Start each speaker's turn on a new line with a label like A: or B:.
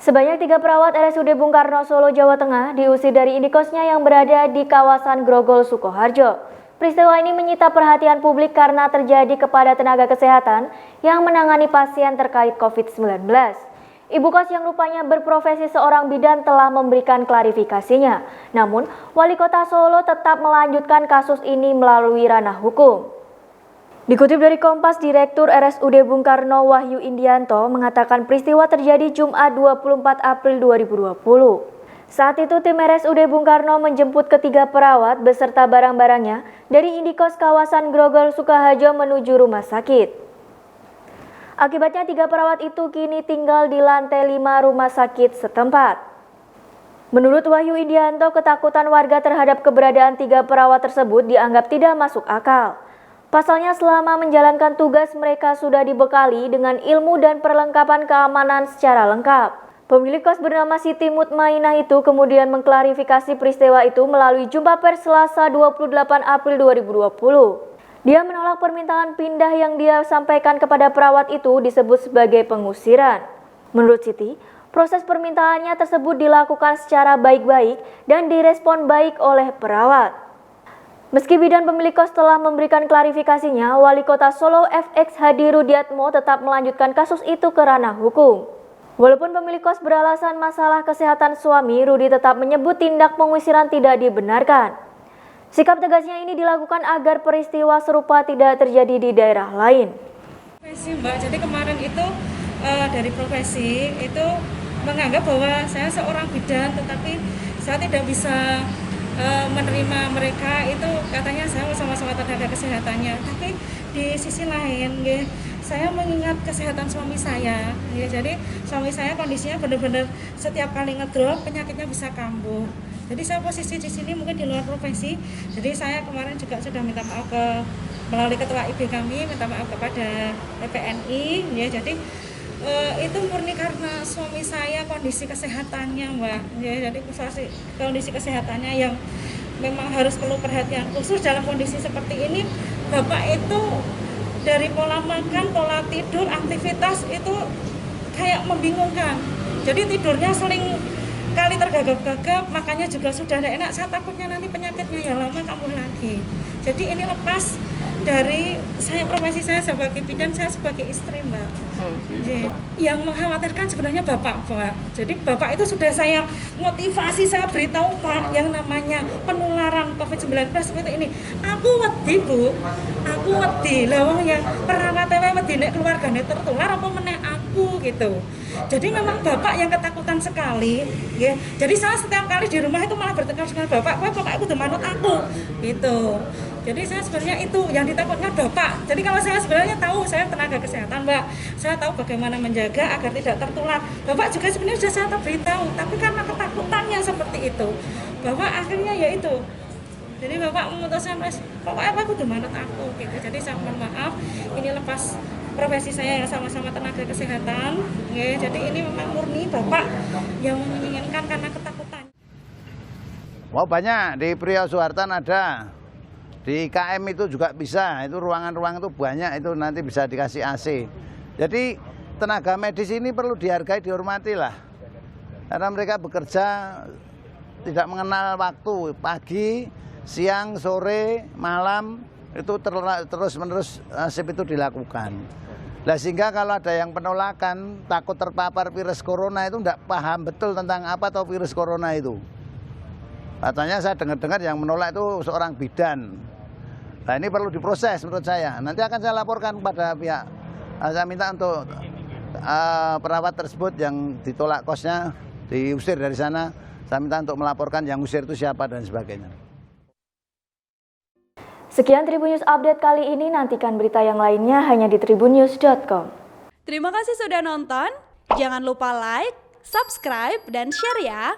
A: Sebanyak 3 perawat RSUD Bung Karno Solo, Jawa Tengah diusir dari indikosnya yang berada di kawasan Grogol, Sukoharjo. Peristiwa ini menyita perhatian publik karena terjadi kepada tenaga kesehatan yang menangani pasien terkait COVID-19. Ibu kos yang rupanya berprofesi seorang bidan telah memberikan klarifikasinya. Namun, Wali Kota Solo tetap melanjutkan kasus ini melalui ranah hukum. Dikutip dari Kompas, Direktur RSUD Bung Karno Wahyu Indianto mengatakan peristiwa terjadi Jumat 24 April 2020. Saat itu tim RSUD Bung Karno menjemput ketiga perawat beserta barang-barangnya dari indikos kawasan Grogol, Sukoharjo menuju rumah sakit. Akibatnya 3 perawat itu kini tinggal di lantai 5 rumah sakit setempat. Menurut Wahyu Indianto, ketakutan warga terhadap keberadaan 3 perawat tersebut dianggap tidak masuk akal. Pasalnya selama menjalankan tugas mereka sudah dibekali dengan ilmu dan perlengkapan keamanan secara lengkap. Pemilik kos bernama Siti Mutmainah itu kemudian mengklarifikasi peristiwa itu melalui jumpa pers Selasa 28 April 2020. Dia menolak permintaan pindah yang dia sampaikan kepada perawat itu disebut sebagai pengusiran. Menurut Siti, proses permintaannya tersebut dilakukan secara baik-baik dan direspon baik oleh perawat. Meski bidan pemilik kos telah memberikan klarifikasinya, Wali Kota Solo FX Hadi Rudiatmo tetap melanjutkan kasus itu ke ranah hukum. Walaupun pemilik kos beralasan masalah kesehatan suami, Rudi tetap menyebut tindak pengusiran tidak dibenarkan. Sikap tegasnya ini dilakukan agar peristiwa serupa tidak terjadi di daerah lain.
B: Mbak, jadi kemarin itu dari profesi itu menganggap bahwa saya seorang bidan, tetapi saya tidak bisa menerima mereka, itu katanya saya sama-sama tenaga kesehatannya, tapi di sisi lain saya mengingat kesehatan suami saya, jadi suami saya kondisinya benar-benar setiap kali ngedrop penyakitnya bisa kambuh. Jadi saya posisi di sini mungkin di luar profesi, jadi saya kemarin juga sudah minta maaf melalui ketua IB kami, minta maaf kepada PPNI, jadi itu murni karena suami saya kondisi kesehatannya, Mbak. Jadi kondisi kesehatannya yang memang harus perlu perhatian khusus dalam kondisi seperti ini. Bapak itu dari pola makan, pola tidur, aktivitas itu kayak membingungkan. Jadi tidurnya sering kali tergagap-gagap, makanya juga sudah tidak enak. Saya takutnya nanti penyakitnya yang lama kambuh lagi. Jadi ini lepas dari profesi saya sebagai bidan, saya sebagai istri, Mbak. Yang mengkhawatirkan sebenarnya Bapak, Pak. Jadi Bapak itu sudah saya motivasi, saya beritahu Pak, yang namanya penularan COVID-19 seperti ini. Aku wedi, Bu. Aku wedi. Lawang yang perawat wedi nek keluargane tertular apa meneh aku gitu. Jadi memang Bapak yang ketakutan sekali, ya. Jadi saya setiap kali di rumah itu malah bertengkar dengan Bapak, Bapak itu manut aku, gitu. Jadi saya sebenarnya itu yang ditakutkan Bapak. Jadi kalau saya sebenarnya tahu, saya tenaga kesehatan, Mbak. Saya tahu bagaimana menjaga agar tidak tertular. Bapak juga sebenarnya sudah saya beritahu, tapi karena ketakutannya seperti itu, Bapak akhirnya ya itu. Jadi Bapak memutuskan, pokoknya Bapak itu manut aku, gitu. Jadi saya mohon maaf, ini lepas profesi saya yang sama-sama tenaga kesehatan, ya. Jadi ini memang murni Bapak yang menginginkan karena ketakutan.
C: Wow, banyak di Priok Suhartan ada. Di IKM itu juga bisa, itu ruangan-ruangan itu banyak, itu nanti bisa dikasih AC. Jadi tenaga medis ini perlu dihargai, dihormati lah. Karena mereka bekerja tidak mengenal waktu, pagi, siang, sore, malam, itu terus-menerus shift itu dilakukan. Nah, sehingga kalau ada yang penolakan, takut terpapar virus corona itu tidak paham betul tentang apa atau virus corona itu. Katanya saya dengar-dengar yang menolak itu seorang bidan. Nah, ini perlu diproses menurut saya. Nanti akan saya laporkan kepada pihak. Saya minta untuk perawat tersebut yang ditolak kosnya, diusir dari sana. Saya minta untuk melaporkan yang usir itu siapa dan sebagainya.
A: Sekian Tribun News Update kali ini. Nantikan berita yang lainnya hanya di tribunnews.com.
D: Terima kasih sudah nonton. Jangan lupa like, subscribe, dan share ya.